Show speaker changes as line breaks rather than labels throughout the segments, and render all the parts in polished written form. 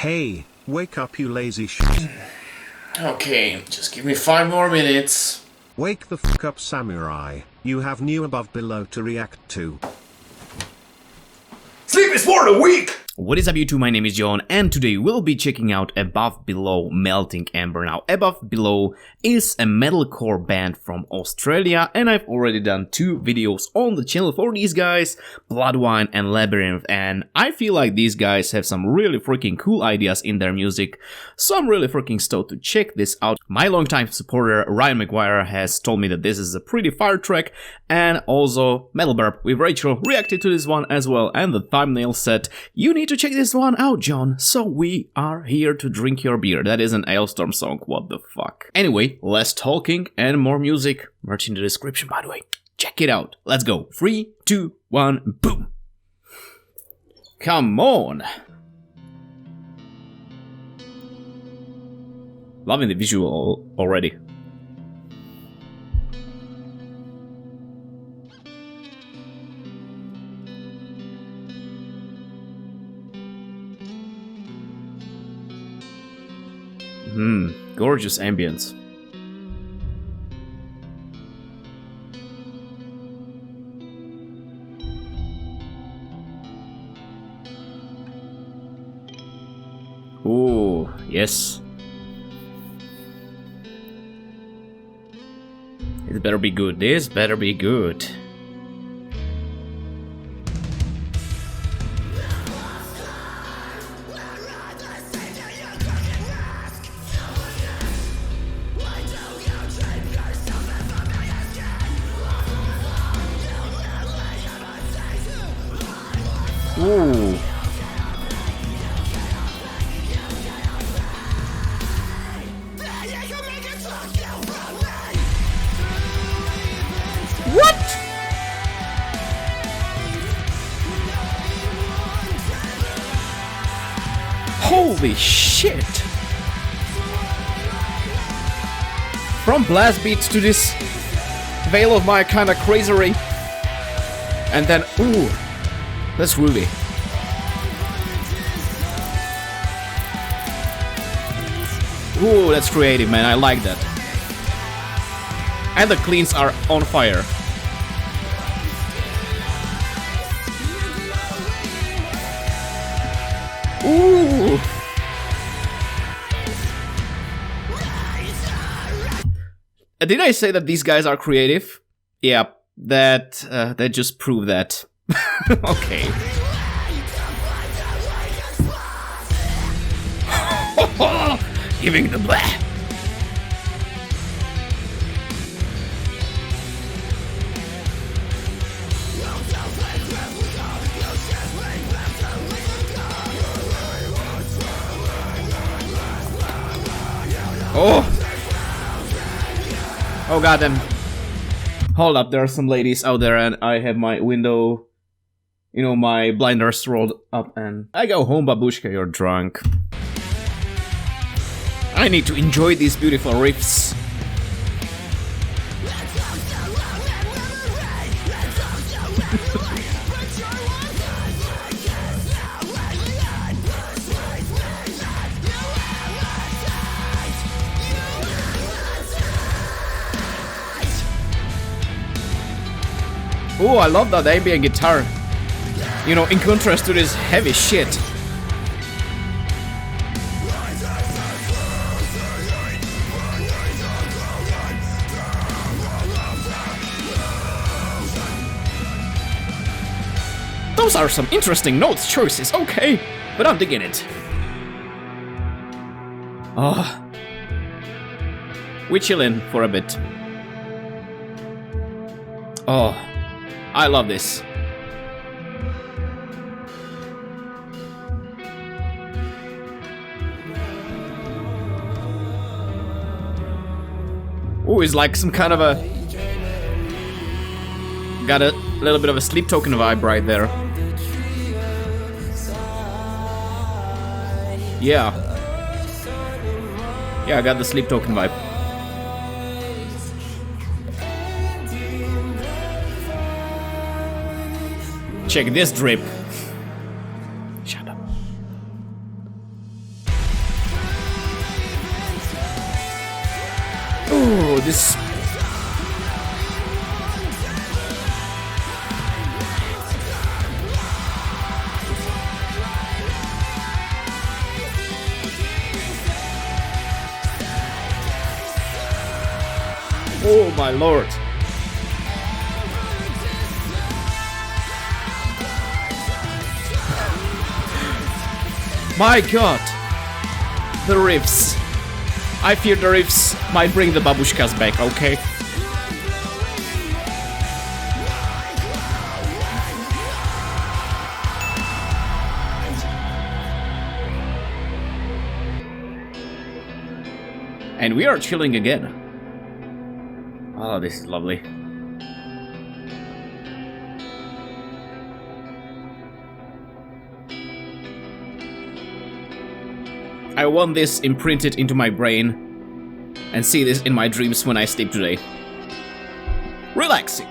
Hey, wake up you lazy shit.
Okay, just give me 5 more minutes.
Wake the fuck up, samurai. You have new above below to react to.
Sleep is for the weak!
What is up YouTube, my name is John and today we'll be checking out Above Below Melting Ember. Now Above Below is a metalcore band from Australia and I've already done 2 videos on the channel for these guys, Bloodwine and Labyrinth, and I feel like these guys have some really freaking cool ideas in their music, so I'm really freaking stoked to check this out. My longtime supporter Ryan McGuire has told me that this is a pretty fire track, and also Metal Burp with Rachel reacted to this one as well, and the thumbnail said, "You need to check this one out, John." So we are here to drink your beer. That is an Ailstorm song, what the fuck. Anyway, less talking and more music. Merch in the description, by the way. Check it out. Let's go. 3, 2, 1, boom. Come on. Loving the visual already. Gorgeous ambience. Ooh, yes. It better be good. This better be good. Ooh. What? Holy shit. From blast beats to this Veil of my kinda crazery. And then, ooh. That's groovy. Ooh, that's creative, man. I like that. And the cleans are on fire. Ooh. Did I say that these guys are creative? Yeah, that just proved that. Okay. Giving the blah. Oh. Oh goddamn. Hold up, there are some ladies out there and I have my window, you know, my blinders rolled up and I go home, babushka, you're drunk. I need to enjoy these beautiful riffs. Oh, I love that ambient guitar. You know, in contrast to this heavy shit. Those are some interesting notes choices, okay, but I'm digging it. Oh. We chillin' for a bit. Oh, I love this. Oh, it's like some kind of a... Got a little bit of a Sleep Token vibe right there. Yeah. Yeah, I got the Sleep Token vibe. Check this drip. Shut up. Oh, this. Oh my lord. My god. The riffs. I fear the riffs might bring the babushkas back, okay? And we are chilling again. Oh, this is lovely. I want this imprinted into my brain and see this in my dreams when I sleep today. Relaxing.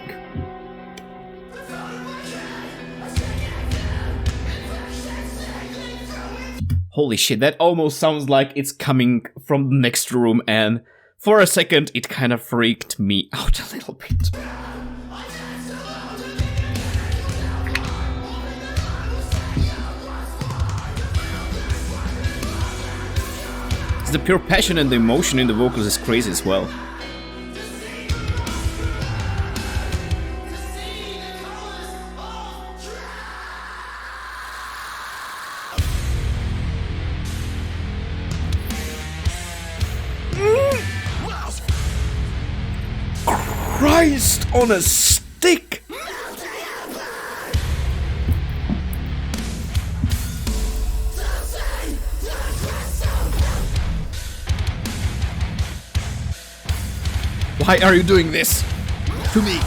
Holy shit, that almost sounds like it's coming from the next room, and for a second it kind of freaked me out a little bit. The pure passion and the emotion in the vocals is crazy as well. Christ on a stick! Why are you doing this to me?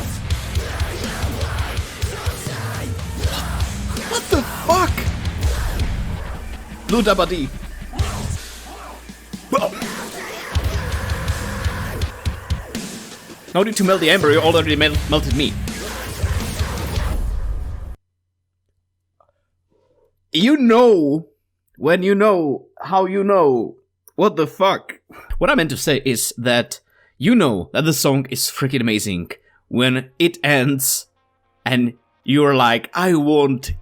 What the fuck? Blue Dabadi. No need to melt the ember, you already melted me. You know, when you know, how you know, what the fuck? What I meant to say is that you know that the song is freaking amazing when it ends and you're like, I want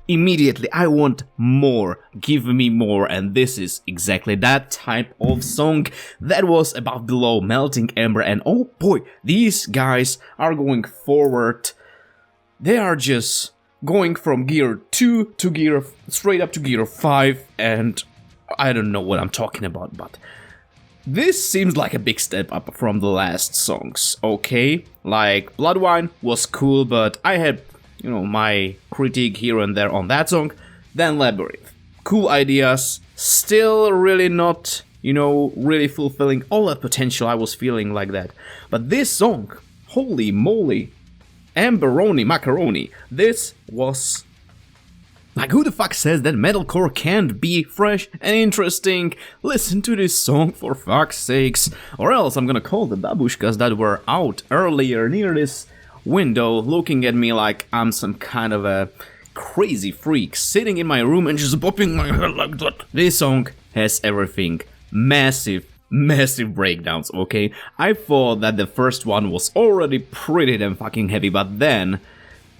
more, give me more, and this is exactly that type of song that was Above Below, Melting Ember, and oh boy, these guys are going forward. They are just going from gear 2 to gear, straight up to gear 5, and I don't know what I'm talking about, but this seems like a big step up from the last songs, okay? Like, Bloodwine was cool, but I had, you know, my critique here and there on that song. Then Labyrinth. Cool ideas, still really not, you know, really fulfilling all that potential I was feeling like that. But this song, holy moly, Amberoni Macaroni, this was... Like, who the fuck says that metalcore can't be fresh and interesting? Listen to this song for fuck's sakes. Or else I'm gonna call the babushkas that were out earlier near this window looking at me like I'm some kind of a crazy freak sitting in my room and just bopping my head like that. This song has everything. Massive breakdowns, okay? I thought that the first one was already pretty damn fucking heavy, but then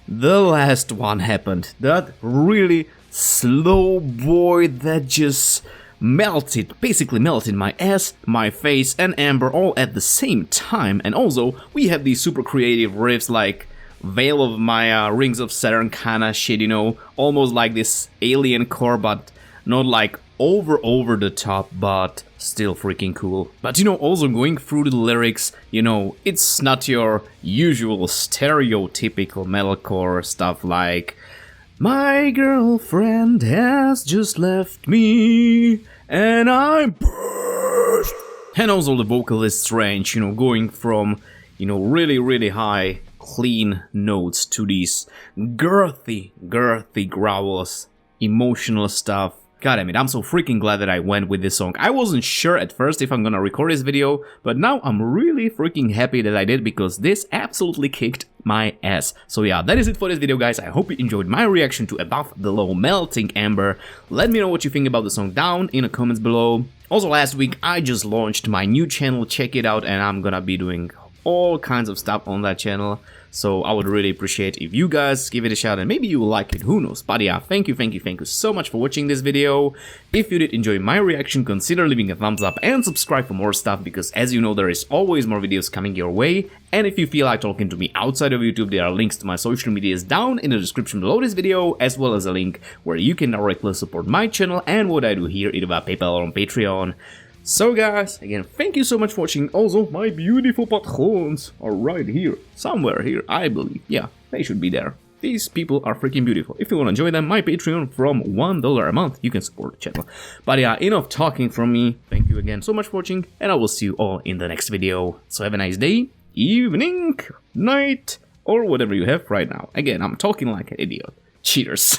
the last one happened. That really slow boy that just basically melted my ass, my face, and Amber all at the same time. And also, we have these super creative riffs like Veil of Maya, Rings of Saturn kinda shit, you know, almost like this alien core, but not like over the top, but still freaking cool. But you know, also going through the lyrics, you know, it's not your usual stereotypical metalcore stuff like my girlfriend has just left me and I'm pissed. And also the vocalist's range, you know, going from, you know, really high clean notes to these girthy growls, emotional stuff. God damn it, I'm so freaking glad that I went with this song. I wasn't sure at first if I'm gonna record this video, but now I'm really freaking happy that I did because this absolutely kicked my ass. So yeah, that is it for this video, guys. I hope you enjoyed my reaction to Above Below Melting Amber. Let me know what you think about the song down in the comments below. Also, last week I just launched my new channel, check it out, and I'm gonna be doing all kinds of stuff on that channel. So I would really appreciate if you guys give it a shout and maybe you will like it, who knows. But yeah, thank you so much for watching this video. If you did enjoy my reaction, consider leaving a thumbs up and subscribe for more stuff because as you know there is always more videos coming your way. And if you feel like talking to me outside of YouTube, there are links to my social medias down in the description below this video, as well as a link where you can directly support my channel and what I do here either via PayPal or on Patreon. So guys, again, thank you so much for watching. Also, my beautiful patrons are right here, somewhere here, I believe. Yeah, they should be there. These people are freaking beautiful. If you want to join them, my Patreon from $1 a month, you can support the channel. But yeah, enough talking from me. Thank you again so much for watching, and I will see you all in the next video. So have a nice day, evening, night, or whatever you have right now. Again, I'm talking like an idiot. Cheers.